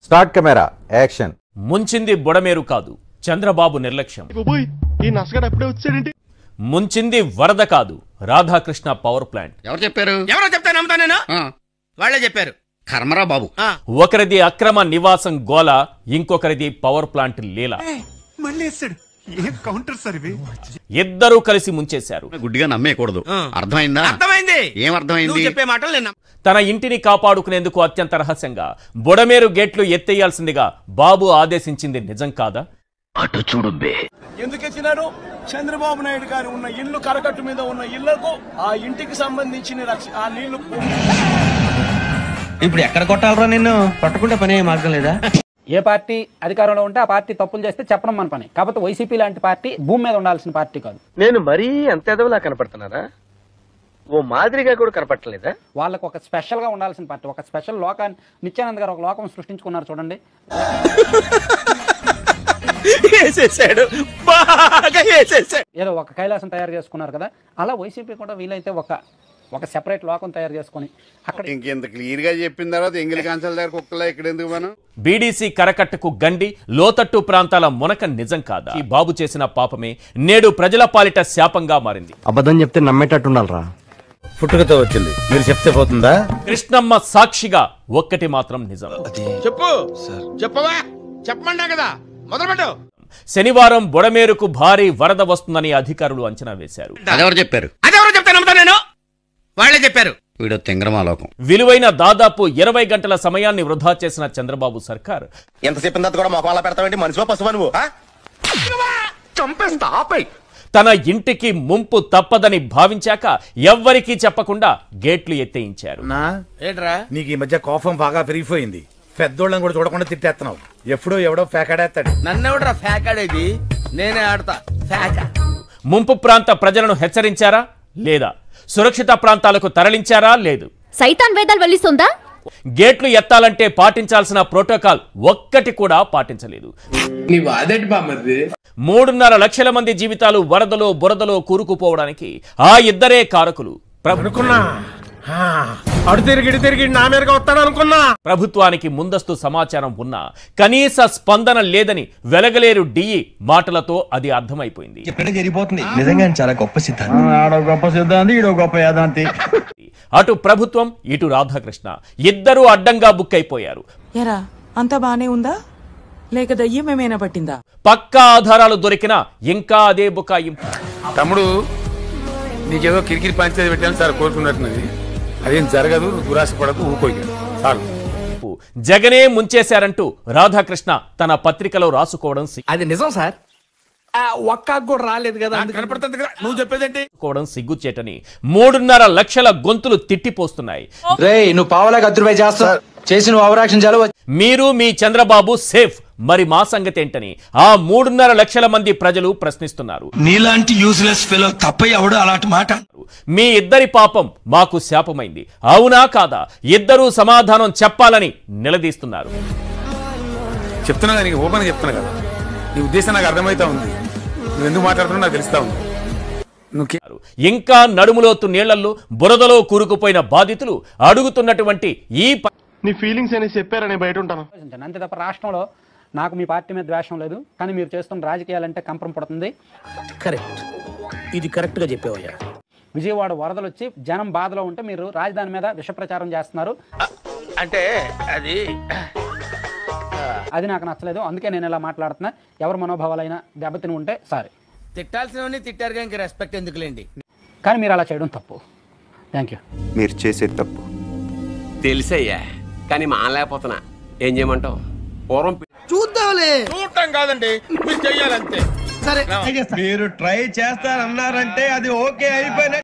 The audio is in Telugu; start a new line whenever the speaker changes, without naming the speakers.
Start camera action.
ముంచింది బుడమేరు కాదు చంద్రబాబు నిర్లక్ష్యం. ముంచింది వరద కాదు రాధాకృష్ణ పవర్ ప్లాంట్.
ఎవరు చెప్పారు?
ఎవరో చెప్తే నమ్ముతా నేను. వాళ్ళే చెప్పారు.
కర్మరా బాబు.
ఒకరిది అక్రమ నివాసం గోల, ఇంకొకరిది పవర్ ప్లాంట్ లీల. ఇద్దరూ కలిసి ముంచేశారు.
గుడ్డిగా నమ్మేయకూడదు. అర్థమైందా?
అర్థమైంది.
ఏం అర్థమైంది?
చెప్పే మాటలు నేను
తన ఇంటిని కాపాడుకునేందుకు అత్యంత రహస్యంగా బుడమేరు గేట్లు ఎత్తేయాల్సిందిగా బాబు ఆదేశించింది నిజం కాదా?
అటు చూడుబ్బే.
ఎందుకెత్తినారు? చంద్రబాబు నాయుడు గారు ఉన్న ఇల్లు కరకట్టు మీద ఉన్న ఇళ్లకు ఆ ఇంటికి సంబంధించిన ఆ నీళ్లు.
ఇప్పుడు ఎక్కడ కొట్టాలరా? నిన్ను పట్టుకుంటే పని మార్గం లేదా?
ఏ పార్టీ అధికారంలో ఉంటే ఆ పార్టీ తప్పులు చేస్తే చెప్పడం మన పని. కాకపోతే వైసీపీ లాంటి పార్టీ భూమి మీద ఉండాల్సిన పార్టీ కాదు.
నేను మరీ అంత ఎదవలా కనపడుతున్నారా? ఓ మాదిరిగా కూడా కనపడలేదా?
వాళ్ళకు ఒక స్పెషల్ గా ఉండాల్సిన పార్టీ, ఒక స్పెషల్ లోకాన్ని నిత్యానంద్ గారు ఒక లోకం సృష్టించుకున్నారు చూడండి. ఏదో ఒక కైలాసం తయారు చేసుకున్నారు కదా, అలా వైసీపీ కూడా వీలైతే ఒక సెపరేట్ లోకం తయారు చేసుకుని అక్కడ
ఇంకెంత క్లియర్ గా చెప్పిన తర్వాత ఎంగిలి కాంచాల దగ్గర కుక్కలా ఇక్కడ ఎందుకు మనం?
బీడీసీ కరకట్టుకు గండి, లోతట్టు ప్రాంతాల మునక నిజం కాదా? ఈ బాబు చేసిన పాపమే నేడు ప్రజల పాలిట శాపంగా మారింది.
అబద్ధం చెప్తే నమ్మేటట్టున్నారా?
పుట్టుకతో వచ్చింది, మీరు చెప్తే పోతుందా?
కృష్ణమ్మ సాక్షిగా ఒక్కటి మాత్రం నిజం.
చెప్పు. చెప్పవా? చెప్పమంటా కదా, మొదలుపెట్టు.
శనివారం బుడమేరుకు భారీ వరద వస్తుందని అధికారులు అంచనా వేశారు.
అదెవరు చెప్పారు?
అదెవరో చెప్తే నమ్ముతా నేను. వాళ్ళే చెప్పారు.
వీడు తెంగరమాలోకం.
విలువైన దాదాపు 20 గంటల సమయాన్ని వృధా చేసిన చంద్రబాబు సర్కార్
ఎంతసేపు కూడా మొక్కలా పెడతావేంటి? మనిషివా పశువా నువ్వు? చంపేస్తా, ఆపై.
తన ఇంటికి ముంపు తప్పదని భావించాక ఎవ్వరికీ చెప్పకుండా గేట్లు ఎత్తేయించారు.
ఏంట్రా
నీకు ఈ మధ్య కోపం బాగా పెరిగిపోయింది. పెద్దోళ్ళని కూడా చూడకుండా తిట్టేస్తున్నావు. ఎప్పుడో ఎవడో ఫేకాడేస్తాడు.
నన్నెవడ్రా ఫేకాడేది? నేనే ఆడతా ఫేక.
ముంపు ప్రాంత ప్రజలను హెచ్చరించారా లేదా? సురక్షిత ప్రాంతాలకు తరలించారా? లేదు.
సైతాన్ వేదాలు వల్లిస్తుందా?
గేట్లు ఎత్తాలంటే పాటించాల్సిన ప్రోటోకాల్ ఒక్కటి కూడా పాటించలేదు. 3.5 లక్షల మంది జీవితాలు వరదలో బురదలో కూరుకుపోవడానికి ఆ ఇద్దరే కారకులు. ప్రభుత్వానికి ముందస్తు సమాచారం ఉన్నా కనీస స్పందన లేదని వెలగలేరు డిఈ మాటలతో అది అర్థమైపోయింది.
నిజంగా చాలా గొప్ప సిద్ధాంతి.
అటు ప్రభుత్వం, ఇటు రాధాకృష్ణ ఇద్దరూ అడ్డంగా బుక్ అయిపోయారు.
ఎరా అంతా బానే ఉందా లేక దయ్యం ఏమైనా పట్టిందా?
పక్కా ఆధారాలు దొరికినా ఇంకా అదే బుకాయింపు.
తమ్ముడు, నీకేదో కిరికిరి పంచేది పెట్టాను సార్ కోరుకున్నట్టున్నది. అదేం జరగదు, దురాశ పడకు, ఊకోయి చాలు.
జగనే ముంచేశారంటూ రాధాకృష్ణ తన పత్రికలో రాసుకోవడం
అది నిజం సార్. ఒక్క కూడా రాలేదు కదా, కనపడుతుంది కదా. నువ్వు చెప్పేదేంటి?
సిగ్గుచేటని 3.5 లక్షల గొంతులు తిట్టిపోస్తున్నాయి.
నువ్వు పావలాగా అద్దరుపై చేస్తా చేసిన ఓవరాక్షన్ చాలు.
మీరు మీ చంద్రబాబు సేఫ్, మరి మా సంగతి ఏంటని ఆ 3.5 లక్షల మంది ప్రజలు ప్రశ్నిస్తున్నారు.
నీలాంటి యూస్లెస్ ఫెలో తప్ప ఎవడు అలాంటి మాట?
మీ ఇద్దరి పాపం మాకు శాపమైంది, అవునా కాదా? ఇద్దరూ సమాధానం చెప్పాలని నిలదీస్తున్నారు.
చెప్తున్నా నీకు ఓపెన్ చెప్తున్నా కదా, నీ ఉద్దేశం నాకు అర్థమైతా ఉంది. నువ్వు ఎందుకు మాట్లాడుతున్నా నాకు తెలుస్తా ఉంది.
ఇంకా నడుములోతు నీళ్లలో బురదలో కూరుకుపోయిన బాధితులు అడుగుతున్నటువంటి ఈ
నీ ఫీలింగ్స్ అని చెప్పారని బయట ఉంటాను
అంతే తప్ప రాష్ట్రంలో నాకు మీ పార్టీ మీద ద్వేషం లేదు, కానీ మీరు చేస్తున్న రాజకీయాలంటే కంపరం పడుతుంది.
కరెక్ట్, ఇది కరెక్ట్ గా చెప్పేవయ్యా.
విజయవాడ వరదలు వచ్చి జనం బాధలో ఉంటే మీరు రాజధాని మీద విష ప్రచారం చేస్తున్నారు.
అంటే
అది నాకు నచ్చలేదు, అందుకే నేను ఇలా మాట్లాడుతున్నా. ఎవరి మనోభావాలైనా దెబ్బతిని ఉంటే సారీ.
తిట్టాల్సినవన్నీ తిట్టారుగా, ఇంక రెస్పెక్ట్ ఎందుకులేండి.
కానీ మీరు అలా చేయడం తప్పు. Thank you.
మీరు చేసే తప్పు
తెలుసయ్యా, కానీ మానలేకపోతున్నా. ఏం చేయమంటావు? పూర్వం
చూద్దాంలే. చూడటం కాదండి, మీరు చెయ్యాలంతే.
మీరు ట్రై చేస్తారన్నారంటే అది ఓకే అయిపోయిన